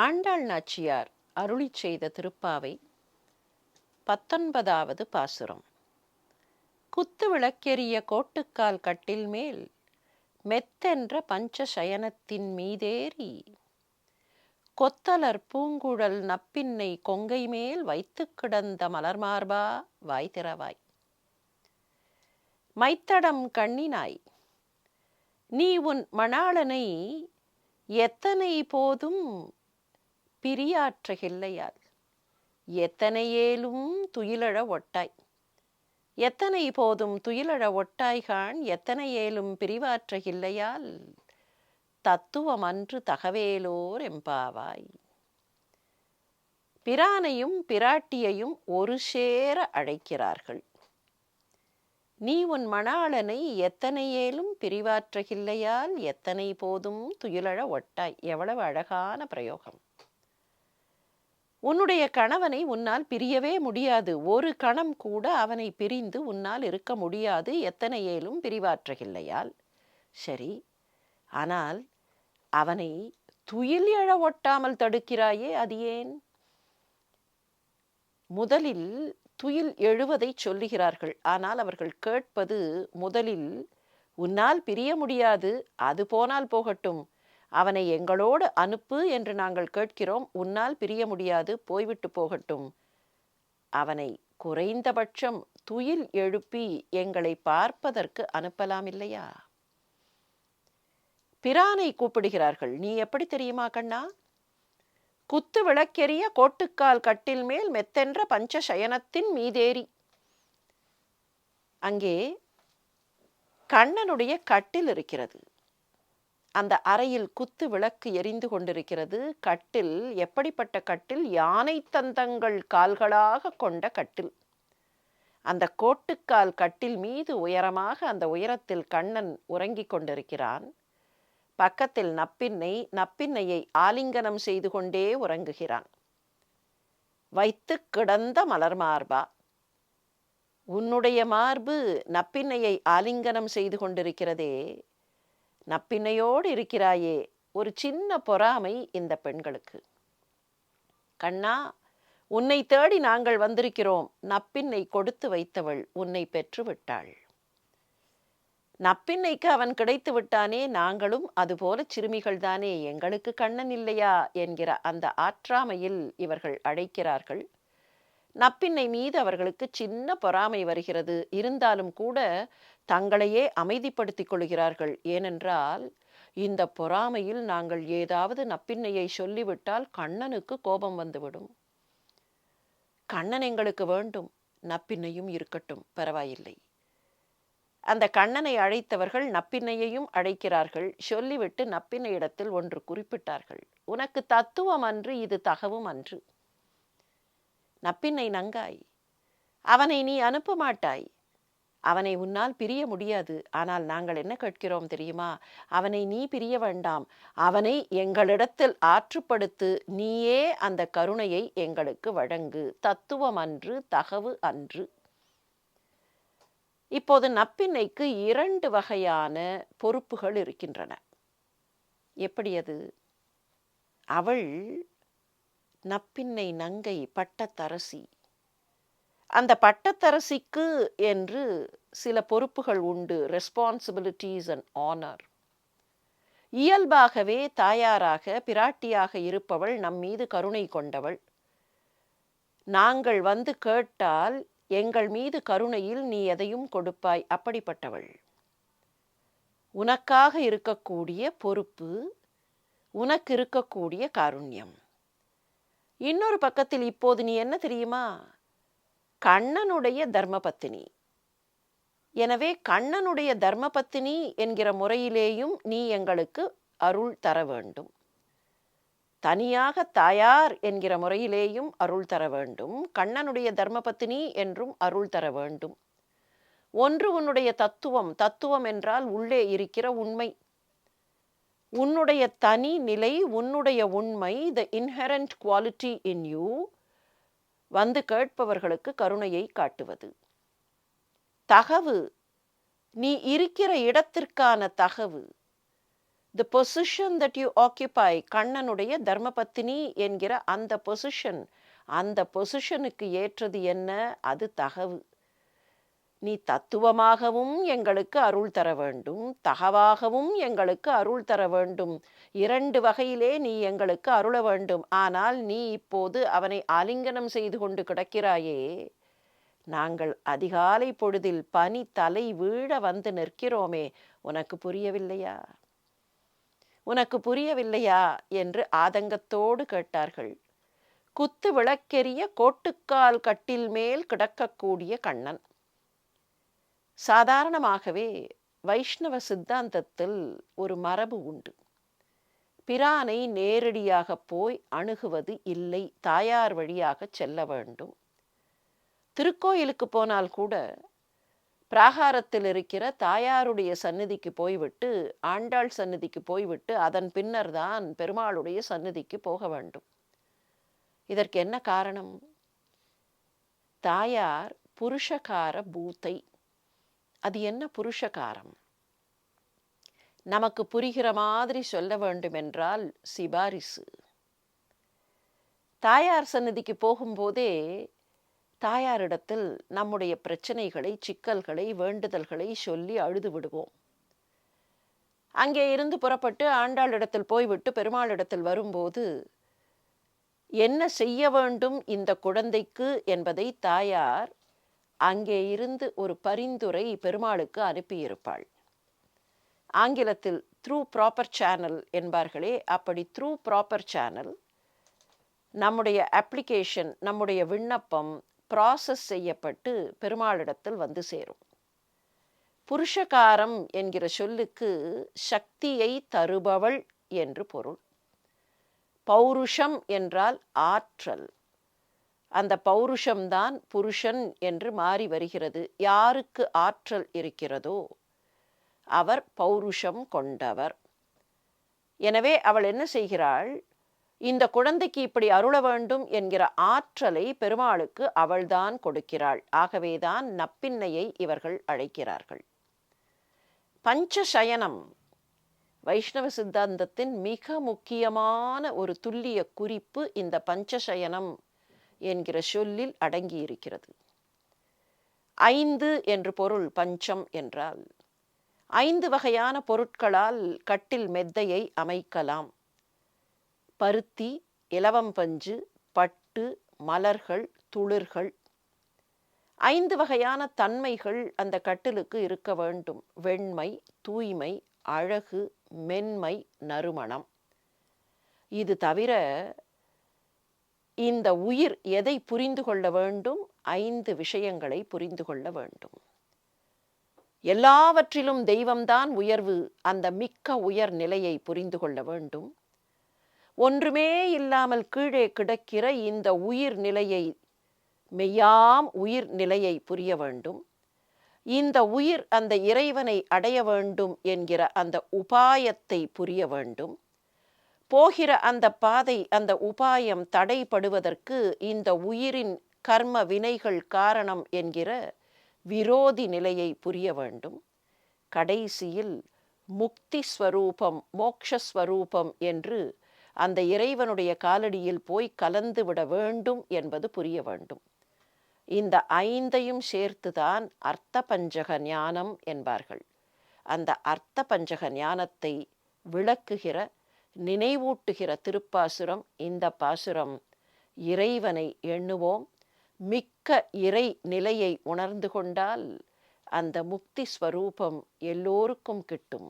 ஆண்டாள் நாச்சியார் அருளிச் செய்த திருப்பாவை 19வது பாசுரம். குத்து விளக்கெரிய கோட்டுக்கால் கட்டில் மேல் மெத்தென்ற பஞ்ச சயனத்தின் மீதேறி கொத்தலர் பூங்குழல் நப்பின்னை கொங்கை மேல் வைத்து கிடந்த மலர்மார்பா வாய் திறவாய். மைத்தடம் கண்ணினாய், நீ உன் மணாளனை எத்தனை போதும் பிரியாற்றகில்லையால் எத்தனையேலும் துயிலழ ஒட்டாய். எத்தனை போதும் துயிலழ ஒட்டாய்கான் எத்தனையேலும் பிரிவாற்றகில்லையால் தத்துவமன்று தகவேலோர் எம்பாவாய். பிரானையும் பிராட்டியையும் ஒரு சேர அழைக்கிறார்கள். நீ உன் மணாளனை எத்தனையேலும் பிரிவாற்றகில்லையால் எத்தனை போதும் துயிலழ ஒட்டாய். எவ்வளவு அழகான பிரயோகம்! உன்னுடைய கணவனை உன்னால் பிரியவே முடியாது. ஒரு கணம் கூட அவனை பிரிந்து உன்னால் இருக்க முடியாது, எத்தனையேலும் பிரிவாற்றகில்லையால். சரி, ஆனால் அவனை துயில் எழ ஒட்டாமல் தடுக்கிறாயே, அது ஏன்? முதலில் துயில் எழுவதை சொல்லுகிறார்கள். ஆனால் அவர்கள் கேட்பது முதலில் உன்னால் பிரிய முடியாது, அது போனால் போகட்டும், அவனை எங்களோடு அனுப்பு என்று நாங்கள் கேட்கிறோம். உன்னால் பிரிய முடியாது, போய்விட்டு போகட்டும். அவனை குறைந்தபட்சம் துயில் எழுப்பி எங்களை பார்ப்பதற்கு அனுப்பலாம் இல்லையா? பிரானை கூப்பிடுகிறார்கள். நீ எப்படி தெரியுமா கண்ணா? குத்து விளக்கெரிய கோட்டுக்கால் கட்டில் மேல் மெத்தென்ற பஞ்ச சயனத்தின் மீதேறி. அங்கே கண்ணனுடைய கட்டில் இருக்கிறது. அந்த அறையில் குத்து விளக்கு எரிந்து கொண்டிருக்கிறது. கட்டில் எப்படிப்பட்ட கட்டில்? யானை தந்தங்கள் கால்களாக கொண்ட கட்டில். அந்த கோட்டுக்கால் கட்டில் மீது உயரமாக அந்த உயரத்தில் கண்ணன் உறங்கிக் கொண்டிருக்கிறான். பக்கத்தில் நப்பின்னையை ஆலிங்கனம் செய்து கொண்டே உறங்குகிறான். வைத்து கிடந்த மலர் மார்பா, உன்னுடைய மார்பு நப்பின்னையை ஆலிங்கனம் செய்து கொண்டிருக்கிறதே, நப்பின்னையோடு இருக்கிறாயே, ஒரு சின்ன பொறாமை இந்த பெண்களுக்கு. கண்ணா, உன்னை தேடி நாங்கள் வந்திருக்கிறோம். நப்பின்னை கொடுத்து வைத்தவள் உன்னை பெற்று விட்டாள். நப்பின்னைக்கு அவன் கிடைத்து விட்டானே, நாங்களும் அதுபோல சிறுமிகள் தானே, எங்களுக்கு கண்ணன் இல்லையா என்கிற அந்த ஆற்றாமையில் இவர்கள் அழைக்கிறார்கள். நப்பின்னை மீது அவர்களுக்கு சின்ன பொறாமை வருகிறது. இருந்தாலும் கூட தங்களையே அமைதிப்படுத்திக் கொள்கிறார்கள். ஏனென்றால் இந்த பொறாமையில் நாங்கள் ஏதாவது நப்பின்னையை சொல்லிவிட்டால் கண்ணனுக்கு கோபம் வந்துவிடும். கண்ணன் எங்களுக்கு வேண்டும், நப்பின்னையும் இருக்கட்டும், பரவாயில்லை. அந்த கண்ணனை அழைத்தவர்கள் நப்பின்னையையும் அழைக்கிறார்கள். சொல்லிவிட்டு நப்பின்னையிடத்தில் ஒன்று குறிப்பிட்டார்கள். உனக்கு தத்துவம் அன்று, இது தகவும் அன்று. நப்பின்னை நங்காய், அவனை நீ அனுப்ப மாட்டாய், அவனை உன்னால் பிரிய முடியாது. ஆனால் நாங்கள் என்ன கேட்கிறோம் தெரியுமா? அவனை நீ பிரிய வேண்டாம், அவனை எங்களிடத்தில் ஆற்றுப்படுத்து, நீயே அந்த கருணையை எங்களுக்கு வழங்கு. தத்துவம் அன்று, தகவு அன்று. இப்போது நப்பின்னைக்கு 2 வகையான பொறுப்புகள் இருக்கின்றன. எப்படி அது? அவள் நப்பின்னை நங்கை, பட்டத்தரசி. அந்த பட்டத்தரசிக்கு என்று சில பொறுப்புகள் உண்டு, ரெஸ்பான்சிபிலிட்டிஸ் அண்ட் ஆனர். இயல்பாகவே தாயாராக பிராட்டியாக இருப்பவள் நம் மீது கருணை கொண்டவள். நாங்கள் வந்து கேட்டால் எங்கள் மீது கருணையில் நீ எதையும் கொடுப்பாய், அப்படிப்பட்டவள். உனக்காக இருக்கக்கூடிய பொறுப்பு, உனக்கு இருக்கக்கூடிய காருண்யம். இன்னொரு பக்கத்தில் இப்போது நீ என்ன தெரியுமா? கண்ணனுடைய தர்மபத்தினி. எனவே கண்ணனுடைய தர்மபத்தினி என்கிற முறையிலேயும் நீ எங்களுக்கு அருள் தர வேண்டும். தனியாக தாயார் என்கிற முறையிலேயும் அருள் தர வேண்டும். கண்ணனுடைய தர்மபத்தினி என்றும் அருள் தர வேண்டும். ஒன்று உன்னுடைய தத்துவம். தத்துவம் என்றால் உள்ளே இருக்கிற உண்மை, உன்னுடைய தனி நிலை, உன்னுடைய உண்மை, the inherent quality in you. வந்து கேட்பவர்களுக்கு கருணையை காட்டுவது. தகவு, நீ இருக்கிற இடத்திற்கான தகவு. The position that you occupy, கண்ணனுடைய தர்மபத்தினி என்கிற அந்த பொசிஷன், அந்த பொசிஷனுக்கு ஏற்றது என்ன? அது தகவு. நீ தத்துவமாகவும் எங்களுக்கு அருள் தர வேண்டும், தகவாகவும் எங்களுக்கு அருள் தர வேண்டும். 2 வகையிலே நீ எங்களுக்கு அருள வேண்டும். ஆனால் நீ இப்போது அவனை ஆலிங்கனம் செய்து கொண்டு கிடக்கிறாயே, நாங்கள் அதிகாலை பொழுதில் பனி தலை வீழ வந்து நிற்கிறோமே, உனக்கு புரியவில்லையா? உனக்கு புரியவில்லையா என்று ஆதங்கத்தோடு கேட்டார்கள். குத்து விளக்கெரிய கோட்டுக்கால் கட்டில் மேல் கிடக்கக்கூடிய கண்ணன். சாதாரணமாகவே வைஷ்ணவ சித்தாந்தத்தில் ஒரு மரபு உண்டு. பிரானை நேரடியாக போய் அணுகுவது இல்லை, தாயார் வழியாக செல்ல வேண்டும். திருக்கோயிலுக்கு போனால் கூட பிராகாரத்தில் இருக்கிற தாயாருடைய சந்நிதிக்கு போய்விட்டு, ஆண்டாள் சந்நிதிக்கு போய்விட்டு, அதன் பின்னர் தான் பெருமாளுடைய சந்நிதிக்கு போக வேண்டும். இதற்கு என்ன காரணம்? தாயார் புருஷகார பூத்தை. அது என்ன புருஷகாரம்? நமக்கு புரிகிற மாதிரி சொல்ல வேண்டுமென்றால் சிபாரிசு. தாயார் சந்நிதிக்கு போகும்போதே தாயாரிடத்தில் நம்முடைய பிரச்சனைகளை, சிக்கல்களை, வேண்டுதல்களை சொல்லி அழுது விடுவோம். அங்கே இருந்து புறப்பட்டு ஆண்டாளிடத்தில் போய்விட்டு பெருமாளிடத்தில் வரும்போது என்ன செய்ய வேண்டும் இந்த குழந்தைக்கு என்பதை தாயார் அங்கே இருந்து ஒரு பரிந்துரை பெருமாளுக்கு அனுப்பியிருப்பாள். ஆங்கிலத்தில் த்ரூ ப்ராப்பர் சேனல் என்பார்களே, அப்படி த்ரூ ப்ராப்பர் சேனல் நம்முடைய அப்ளிகேஷன், நம்முடைய விண்ணப்பம் ப்ராசஸ் செய்யப்பட்டு பெருமாளிடத்தில் வந்து சேரும். புருஷகாரம் என்கிற சொல்லுக்கு சக்தியை தருபவள் என்று பொருள். பௌருஷம் என்றால் ஆற்றல். அந்த பௌருஷம்தான் புருஷன் என்று மாறி வருகிறது. யாருக்கு ஆற்றல் இருக்கிறதோ அவர் பௌருஷம் கொண்டவர். எனவே அவள் என்ன செய்கிறாள்? இந்த குழந்தைக்கு இப்படி அருள வேண்டும் என்கிற ஆற்றலை பெருமாளுக்கு அவள்தான் கொடுக்கிறாள். ஆகவேதான் நப்பின்னையை இவர்கள் அழைக்கிறார்கள். பஞ்சசயனம் வைஷ்ணவ சித்தாந்தத்தின் மிக முக்கியமான ஒரு துல்லிய குறிப்பு இந்த பஞ்சசயனம் என்கிற சொல்லில் அடங்கியிருக்கிறது. 5 என்று பொருள். பஞ்சம் என்றால் 5 வகையான பொருட்களால் கட்டில் மெத்தையை அமைக்கலாம். பருத்தி, இலவம்பஞ்சு, பட்டு, மலர்கள், துளிர்கள். 5 வகையான தன்மைகள் அந்த கட்டிலுக்கு இருக்க வேண்டும். வெண்மை, தூய்மை, அழகு, மென்மை, நறுமணம். இது தவிர இந்த உயிர் எதை புரிந்து கொள்ள வேண்டும்? 5 விஷயங்களை புரிந்து கொள்ள வேண்டும். எல்லாவற்றிலும் தெய்வம்தான் உயர்வு, அந்த மிக்க உயர் நிலையை புரிந்து கொள்ள வேண்டும். ஒன்றுமே இல்லாமல் கீழே கிடக்கிற இந்த உயிர் நிலையை, மெய்யாம் உயிர் நிலையை புரிய வேண்டும். இந்த உயிர் அந்த இறைவனை அடைய வேண்டும் என்கிற அந்த உபாயத்தை புரிய வேண்டும். போகிற அந்த பாதை, அந்த உபாயம் தடைபடுவதற்கு இந்த உயிரின் கர்ம வினைகள் காரணம் என்கிற விரோதி நிலையை புரிய வேண்டும். கடைசியில் முக்தி ஸ்வரூபம், மோக்ஷஸ்வரூபம் என்று அந்த இறைவனுடைய காலடியில் போய் கலந்து விட வேண்டும் என்பது புரிய வேண்டும். இந்த 5ஐயும் சேர்த்துதான் அர்த்த பஞ்சக ஞானம் என்பார்கள். அந்த அர்த்த பஞ்சக ஞானத்தை விளக்குகிற, நினைவூட்டுகிற திருப்பாசுரம் இந்த பாசுரம். இறைவனை எண்ணுவோம். மிக்க இறை நிலையை உணர்ந்து கொண்டால் அந்த முக்தி ஸ்வரூபம் எல்லோருக்கும் கிட்டும்.